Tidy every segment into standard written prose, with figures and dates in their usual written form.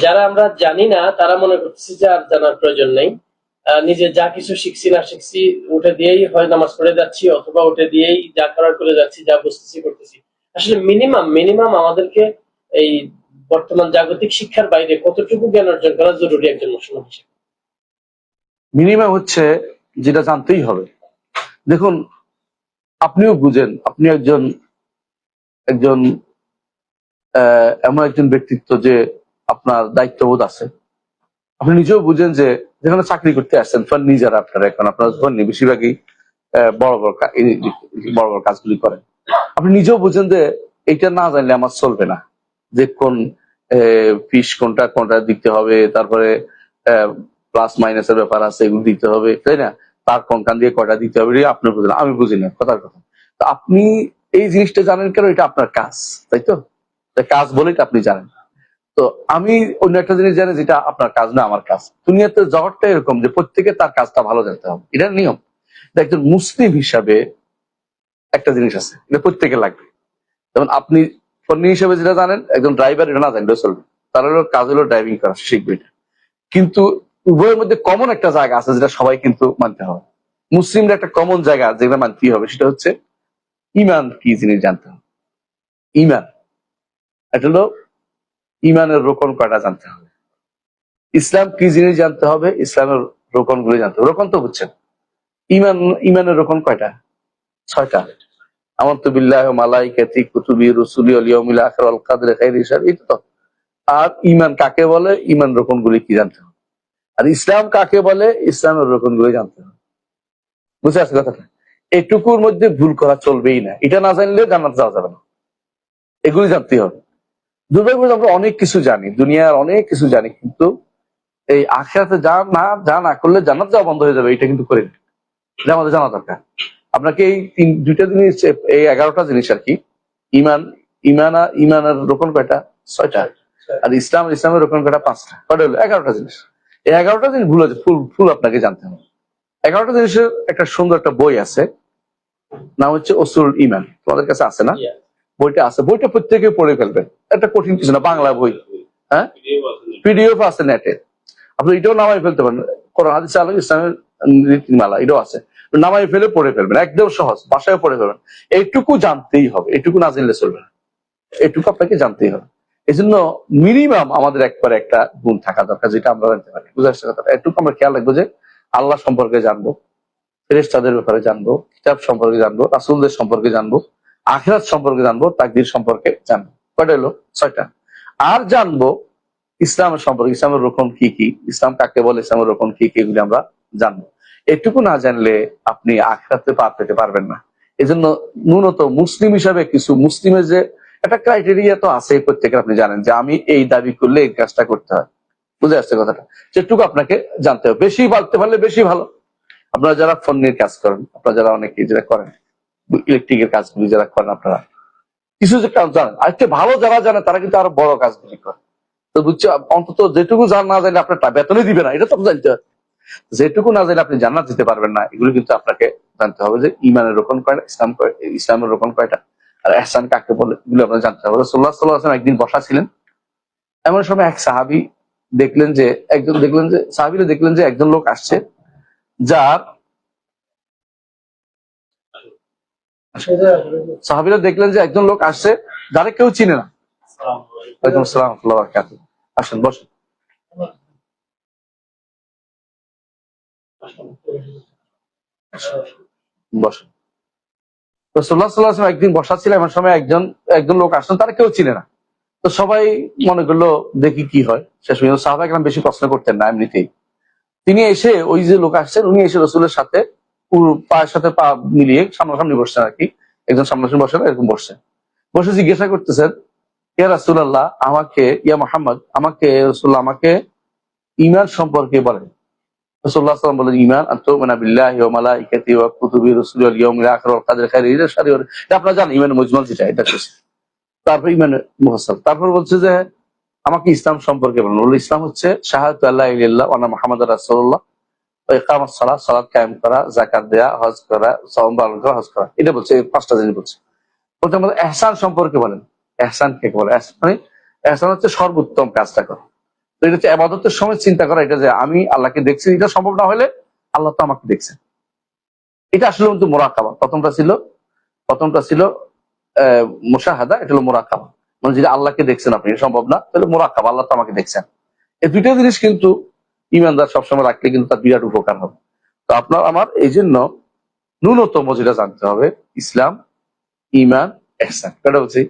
যারা আমরা জানি না তারা মনে করতেছি যে আর জানার প্রয়োজন নেই, নিজে যা কিছু শিখছি না শিখছি ওটা দিয়েই হয় নামাজ পড়ে যাচ্ছি, অথবা ওটা দিয়েই যা করার করে যাচ্ছি, যা বুঝতেছি করতেছি। আসলে মিনিমাম মিনিমাম আমাদেরকে এই বর্তমান জাগতিক শিক্ষার বাইরে কতটুকু জ্ঞান অর্জন করা জরুরি একজন মুসলমান হিসেবে? মিনিমাম হচ্ছে যেটা জানতেই হবে। দেখুন, আপনিও বুঝেন, আপনি একজন একজন এমন একজন ব্যক্তিত্ব যে আপনার দায়িত্ববোধ আছে। আপনি নিজেও বুঝেন যে যেখানে চাকরি করতে আসছেন ফার্নিচার আপনার, এখন আপনার বেশিরভাগই বড় বড় বড় বড় কাজগুলি করেন। আপনি নিজেও বুঝেন যে এটা না জানলে আমার চলবে না, যে কোন ফিস কোনটা কোনটা দিতে হবে, তারপরে প্লাস মাইনাসের ব্যাপার আছে, এগুলো দিতে হবে, তাই না? তার কোনখান দিয়ে কয়টা দিতে হবে এটা আপনি বুঝেন, আমি বুঝি না কথার কথা। তো আপনি এই জিনিসটা জানেন কেন? এটা আপনার কাজ, তাই তো? কাজ বলেই তো আপনি জানেন। তো আমি অন্য একটা জিনিস জানি যেটা আপনার কাজ না আমার কাজ। দুনিয়াতে জগৎটা এরকম যে প্রত্যেকে তার কাজটা ভালো জানতে হবে, এটা নিয়ম। একজন মুসলিম হিসাবে একটা জিনিস আছে, এটা প্রত্যেকে লাগবে। যেমন আপনি ফন্নি হিসেবে যেটা জানেন, একজন ড্রাইভার এটা না জানলেও চলবে, তার হলো কাজ হলো ড্রাইভিং করা, শিখবে এটা। কিন্তু উভয়ের মধ্যে কমন একটা জায়গা আছে যেটা সবাই কিন্তু মানতে হবে। মুসলিমরা একটা কমন জায়গা যেটা মানতেই হবে, সেটা হচ্ছে ইমান কি জিনিস জানতে হবে। ইমান এটা হলো ইমানের রোকন কয়টা জানতে হবে। ইসলাম কি জিনিস জানতে হবে, ইসলামের রোকন গুলি জানতে হবে। রোকন তো বুঝছেন, ইমান, ইমানের রোকন কয়টা? 6টা। আমানতু বিল্লাহি ওয়া মালাইকাতিহি কুতুবি রুসুলি ওয়াল ইয়াউমিল আখির ওয়াল কদরি খাইরি শাররি, এটা তো। আর ইমান কাকে বলে, ইমান রোকন গুলি কি জানতে হবে। আর ইসলাম কাকে বলে, ইসলামের রোকন গুলি জানতে হবে। বুঝতে পারছি কথাটা? এটুকুর মধ্যে ভুল করা চলবেই না। এটা না জানলে জান্নাত যাওয়া যাবে না, এগুলি জানতেই হবে। দুর্ভাগ্যবশত আমরা অনেক কিছু জানি, দুনিয়ার অনেক কিছু জানি, কিন্তু এই আখিরাতে যা না করলে জান্নাত যাওয়া বন্ধ হয়ে যাবে, এটা কিন্তু করি না। এটা আমাদের জানা দরকার। আপনাকে এই দুইটা জিনিস, এই 11টা জিনিস আর কি। ইমান, ইমানের রোকন কয়টা? 6টা। আর ইসলামের রোকন কয়টা? 5টা। কয়টা হলো? 11টা জিনিস। এই 11টা জিনিস ভুল হচ্ছে, ফুল ফুল আপনাকে জানতে হবে। 11টা জিনিসের একটা সুন্দর একটা বই আছে, নাম হচ্ছে উসুলুল ঈমান। তোমাদের কাছে আছে না? বইটা আছে, বইটা প্রত্যেকে পড়ে ফেলবেন, একটা কঠিন কিছু না, বাংলা বই। হ্যাঁ, পিডিএফ আছে নেটে, আপনি এটাও নামাই ফেলতে পারেন। কোরআন হাদিস আল ইসলামের নীতিমালা, এটাও আছে, নামাই ফেলে পড়ে ফেলবেন, একদম সহজ ভাষায় পড়ে ফেলবেন। এইটুকু জানতেই হবে, এইটুকু না জানলে চলবে না, এইটুকু আপনাকে জানতেই হবে। এই জন্য মিনিমাম আমাদের একবারে একটা গুণ থাকা দরকার, যেটা আমরা জানতে পারি। বুঝার কথা, একটুকু আমরা খেয়াল রাখবো যে আল্লাহ সম্পর্কে জানবো, ফেরেশতাদের ব্যাপারে জানবো, কিতাব সম্পর্কে জানবো, রাসূলদের সম্পর্কে জানবো, আখিরাত সম্পর্কে জানবো, তাকদীর সম্পর্কে জানবো। কয়টা হলো? 6টা। আর জানবো ইসলামের সম্পর্কে, ইসলামের রোকন কি কি, ইসলাম কাকে বলে, ইসলামের রোকন কি কি, এগুলি আমরা জানবো। এটুকু না জানলে আপনি আখিরাতে পার পেতে পারবেন না। এই জন্য ন্যূনতম মুসলিম হিসাবে কিছু, মুসলিমের যে একটা ক্রাইটেরিয়া তো আছে প্রত্যেকের, আপনি জানেন যে আমি এই দাবি করলে এই কাজটা করতে হয়। বুঝে আসছে কথাটা? সেটুকু আপনাকে জানতে হবে। বেশি বলতে পারলে বেশি ভালো। আপনারা যারা ফোনের কাজ করেন, আপনারা যারা অনেকে যেটা করেন, ইলেকট্রিকের কাজগুলি যারা করেন, আপনারা কিছু যে কাজ জানেন, আরেকটা ভালো যারা জানে তারা কিন্তু আরো বড় কাজগুলি করে। তো বুঝছো, অন্তত যেটুকু না জানলে আপনার বেতনই দিবে না, এটা তো জানতে হবে। যেটুকু না জানলে আপনি জান্নাত দিতে পারবেন না, এগুলো কিন্তু আপনাকে জানতে হবে। যে ইমানের রোকন কয়টা, ইসলামের রোকন কয়টা, আর ইহসান কাকে বলে, এগুলো আপনার জানতে হবে। রাসূলুল্লাহ সাল্লাল্লাহু আলাইহি ওয়াসাল্লাম একদিন বসা ছিলেন, এমন সময় এক সাহাবী সাহাবীরা দেখলেন যে একজন লোক আসছে, যার সাহাবীরা দেখলেন যে একজন লোক আসছে যারা কেউ চিনে না। ওয়ালাইকুম আসসালাম ওয়া রাহমাতুল্লাহি ওয়া বারাকাতুহু। আসেন, বসেন। বসেন। রাসূলুল্লাহ সাল্লাল্লাহু আলাইহি ওয়াসাল্লাম একদিন বসা ছিল, এমন সময় একজন লোক আসছেন, তারা কেউ চিনে না। তো সবাই মনে করলো দেখি কি হয়। শেষ পর্যন্ত সাহাবায়ে কেরাম বেশি প্রশ্ন করতেন না এমনিতেই। তিনি এসে, ওই যে লোক আসছেন উনি এসে রাসূলের সাথে পায়ের সাথে পা মিলিয়ে সামনাসামনি বসছেন আর কি। একজন সামনাসামনি বসে না, এরকম বসছে, বসে জিজ্ঞাসা করতেছেন, ইয়া রাসূলুল্লাহ, ইয়া মুহাম্মদ, রাসূলুল্লাহ আমাকে ঈমান সম্পর্কে বলেন। রাসূলুল্লাহ সাল্লাল্লাহু আলাইহি ওয়াসাল্লাম বলেন, ঈমান আন তু'মিনা বিল্লাহি ওয়া মালাইকাতিহি ওয়া কুতুবিহি রুসুলিহি ওয়াল ইয়াউমিল আখির ওয়াল কদরি খাইরিহি ওয়া শাররিহি। এটা আপনারা জানেন, ঈমান মুজমাল যেটা, এটা শেষ। তারপর ঈমান মুফাসসাল, তারপর বলছে যে আমাকে ইসলাম সম্পর্কে বলেন। বলল, ইসলাম হচ্ছে শাহাদাতু আল্লা ইলাহা ইল্লাল্লাহ ওয়া আন্না মুহাম্মাদুর রাসূলুল্লাহ, ওয়া ইকামাস সালাত, সালাত কায়েম করা, যাকাত দেয়া, হজ করা, সাওম পালন করা, হজ করা। এটা বলছে, এই 5টা জিনিস বলছে। বলতে আমাদের ইহসান সম্পর্কে বলেন। ইহসান কে বলে? ইহসান হচ্ছে সর্বোত্তম কাজটা করা। তো এটা হচ্ছে ইবাদতের সময় চিন্তা করা, এটা যে আমি আল্লাহকে দেখছি, এটা সম্ভব না হলে আল্লাহ তো আমাকে দেখছেন। এটা আসলে কিন্তু মোরাকাবা। প্রথমটা ছিল মুশাহাদা, এটা হলো মোরাকাবা, মানে যেটা আল্লাহকে দেখছেন আপনি, এটা সম্ভব না, তাহলে মোরাকাবা, আল্লাহ তো আমাকে দেখছেন। এই দুইটা জিনিস কিন্তু ইমানদার সবসময় রাখলে কিন্তু তার বিরাট উপকার হবে। তো আপনার আমার এই জন্য ন্যূনতম যেটা জানতে হবে, ইসলাম, ইমান, ইহসান। এটা হচ্ছে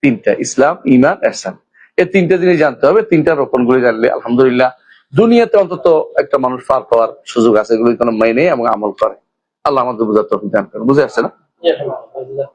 তিনটা, ইসলাম, ইমান, ইহসান। এই তিনটা জিনিস জানতে হবে। তিনটা রোপণ করে জানলে আলহামদুলিল্লাহ দুনিয়াতে অন্তত একটা মানুষ পার পাওয়ার সুযোগ আছে, এগুলো কোনো মেনে এবং আমল করে। আল্লাহ আমাদের বোঝার তৌফিক দান করেন। বুঝে আসছে না? জি, আলহামদুলিল্লাহ।